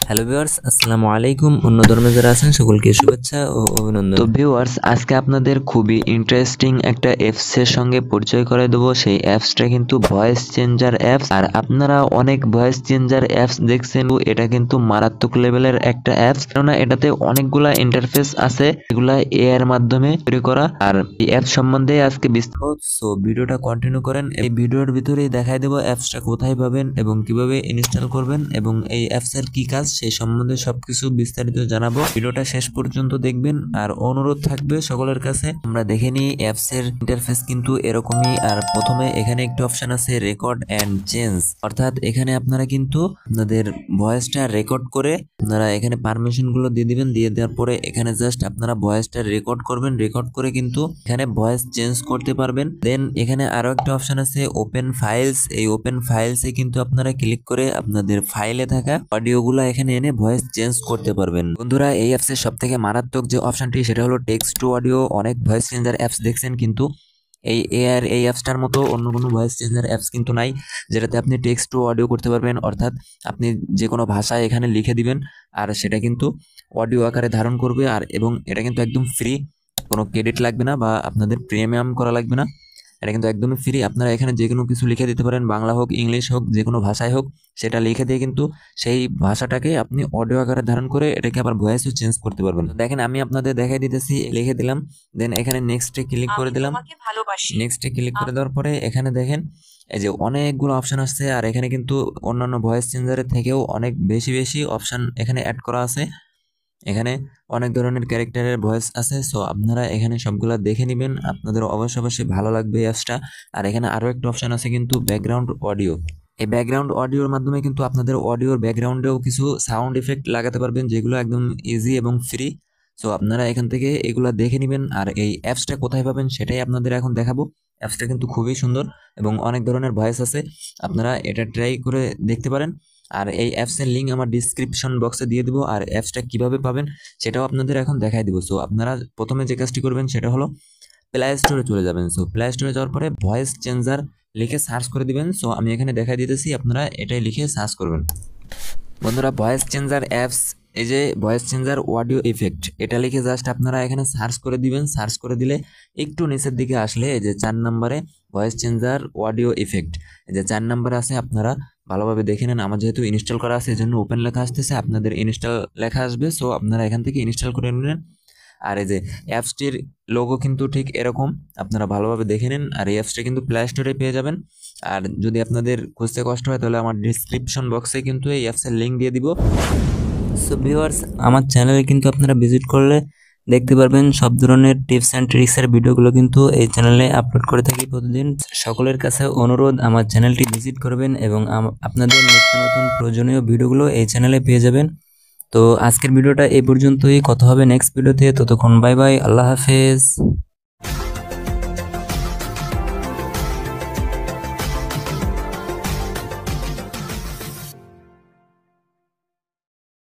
Hello viewers, আসসালামু আলাইকুম। অন্য ধর্মে যারা আছেন সকলকে শুভেচ্ছা ও অভিনন্দন। তো ভিউয়ার্স, আজকে আপনাদের খুবই ইন্টারেস্টিং একটা অ্যাপস এর সঙ্গে পরিচয় করে দেবো। সেই অ্যাপসটা কিন্তু ভয়েস চেঞ্জার অ্যাপস। আর আপনারা অনেক ভয়েস চেঞ্জার অ্যাপস দেখছেন, এটা কিন্তু মারাত্মক লেভেলের একটা অ্যাপস, কেননা এটাতে অনেকগুলা ইন্টারফেস আছে, এগুলা এআই এর মাধ্যমে তৈরি করা। আর এই অ্যাপস সম্বন্ধে আজকে বিস্তারিত, সো ভিডিওটা কন্টিনিউ করেন। এই ভিডিওর ভিতরেই দেখাই দেবো অ্যাপসটা কোথায় পাবেন এবং কিভাবে ইনস্টল করবেন এবং এই অ্যাপস এর কি কাজ সেই সম্বন্ধে সবকিছু বিস্তারিত জানাবো। ভিডিওটা শেষ পর্যন্ত দেখবেন। আর অনুরোধ থাকবে সকলের কাছে, আমরা দেখে নিই অ্যাপস এর ইন্টারফেস কিন্তু এরকমই। আর প্রথমে এখানে একটা অপশন আছে রেকর্ড এন্ড চেঞ্জ, অর্থাৎ এখানে আপনারা কিন্তু আপনাদের ভয়েসটা রেকর্ড করে আপনারা এখানে পারমিশন গুলো দিয়ে দিবেন। দিয়ে দেওয়ার পরে এখানে জাস্ট আপনারা ভয়েসটা রেকর্ড করবেন। রেকর্ড করে কিন্তু এখানে ভয়েস চেঞ্জ করতে পারবেন। দেন এখানে আরো একটা অপশন আছে ওপেন ফাইলস। এই ওপেন ফাইলসে কিন্তু আপনারা ক্লিক করে আপনাদের ফাইলে থাকা অডিওগুলো এখানে এনে ভয়েস চেঞ্জ করতে পারবেন। বন্ধুরা, এই অ্যাপসের সব থেকে মারাত্মক যে অপশনটি সেটা হলো টেক্সট টু অডিও। অনেক ভয়েস চেঞ্জার অ্যাপস দেখছেন, কিন্তু এই এআর এই অ্যাপসটার মতো অন্য কোনো ভয়েস চেঞ্জার অ্যাপস কিন্তু নাই, যেটাতে আপনি টেক্সট টু অডিও করতে পারবেন। অর্থাৎ আপনি যে কোনো ভাষায় এখানে লিখে দিবেন আর সেটা কিন্তু অডিও আকারে ধারণ করবে। আর এবং এটা কিন্তু একদম ফ্রি, কোনো ক্রেডিট লাগবে না বা আপনাদের প্রিমিয়াম করা লাগবে না। এটা কিন্তু একদমই ফ্রি। আপনারা এখানে যে কোনো কিছু লিখে দিতে পারেন, বাংলা হোক ইংলিশ হোক যে কোনো ভাষায় হোক, সেটা লিখে দিয়ে কিন্তু সেই ভাষাটাকে আপনি অডিও আকারে ধারণ করে এটাকে আবার ভয়েসও চেঞ্জ করতে পারবেন। দেখেন আমি আপনাদের দেখাই দিতেছি, লিখে দিলাম, দেন এখানে নেক্সটে ক্লিক করে দিলাম। নেক্সটে ক্লিক করে দেওয়ার পরে এখানে দেখেন এই যে অনেকগুলো অপশন আসছে। আর এখানে কিন্তু অন্যান্য ভয়েস চেঞ্জারের থেকেও অনেক বেশি বেশি অপশন এখানে অ্যাড করা আছে। এখানে অনেক ধরনের ক্যারেক্টারের ভয়েস আছে, সো আপনারা এখানে সবগুলা দেখে নেবেন, আপনাদের অবশ্যই ভালো লাগবে অ্যাপসটা। আর এখানে আরো একটা অপশন আছে কিন্তু ব্যাকগ্রাউন্ড অডিও। এই ব্যাকগ্রাউন্ড অডিওর মাধ্যমে কিন্তু আপনাদের অডিওর ব্যাকগ্রাউন্ডেও কিছু সাউন্ড ইফেক্ট লাগাতে পারবেন, যেগুলো একদম ইজি এবং ফ্রি। সো আপনারা এখান থেকে এগুলা দেখে নেবেন। আর এই অ্যাপসটা কোথায় পাবেন সেটাই আপনাদের এখন দেখাবো। অ্যাপসটা কিন্তু খুবই সুন্দর এবং অনেক ধরনের ভয়েস আছে, আপনারা এটা ট্রাই করে দেখতে পারেন। আর এই অ্যাপসের লিঙ্ক আমার ডিসক্রিপশন বক্সে দিয়ে দিব। আর অ্যাপসটা কিভাবে পাবেন সেটাও আপনাদের এখন দেখাই দিব। সো আপনারা প্রথমে যে কাজটি করবেন সেটা হলো প্লে স্টোরে চলে যাবেন। সো প্লে স্টোরে যাওয়ার পরে ভয়েস চেঞ্জার লিখে সার্চ করে দিবেন। সো আমি এখানে দেখাই দিতেছি, আপনারা এটাই লিখে সার্চ করবেন। বন্ধুরা, ভয়েস চেঞ্জার অ্যাপস, এই যে ভয়েস চেঞ্জার অডিও ইফেক্ট, এটা লিখে জাস্ট আপনারা এখানে সার্চ করে দিবেন। সার্চ করে দিলে একটু নিচের দিকে আসলে এই যে 4 নম্বরে ভয়েস চেঞ্জার অডিও ইফেক্ট, এই যে 4 নম্বরে আছে, আপনারা ভালোভাবে দেখে নেন। আমার যেহেতু ইনস্টল করা আছে এজন্য ওপেন লেখা আসতেছে, আপনাদের ইনস্টল লেখা আসবে। সো আপনারা এখান থেকে ইনস্টল করে নেন। আর এই যে অ্যাপসটির লোগো কিন্তু ঠিক এরকম, আপনারা ভালোভাবে দেখে নিন। আর এই অ্যাপসটা কিন্তু প্লে স্টোরে পেয়ে যাবেন। আর যদি আপনাদের খুঁজতে কষ্ট হয় তাহলে আমার ডিসক্রিপশন বক্সে কিন্তু এই অ্যাপসের লিঙ্ক দিয়ে দিব। সো ভিউয়ার্স, আমার চ্যানেলে কিন্তু আপনারা ভিজিট করলে দেখতে পারবেন সব ধরনের টিপস অ্যান্ড ট্রিক্সের ভিডিওগুলো কিন্তু এই চ্যানেলে আপলোড করে থাকি প্রতিদিন। সকলের কাছে অনুরোধ, আমার চ্যানেলটি ভিজিট করবেন এবং আপনাদের নিত্য নতুন প্রয়োজনীয় ভিডিওগুলো এই চ্যানেলে পেয়ে যাবেন। তো আজকের ভিডিওটা এই পর্যন্তই, কথা হবে নেক্সট ভিডিওতে। ততক্ষণ বাই বাই, আল্লাহ হাফেজ।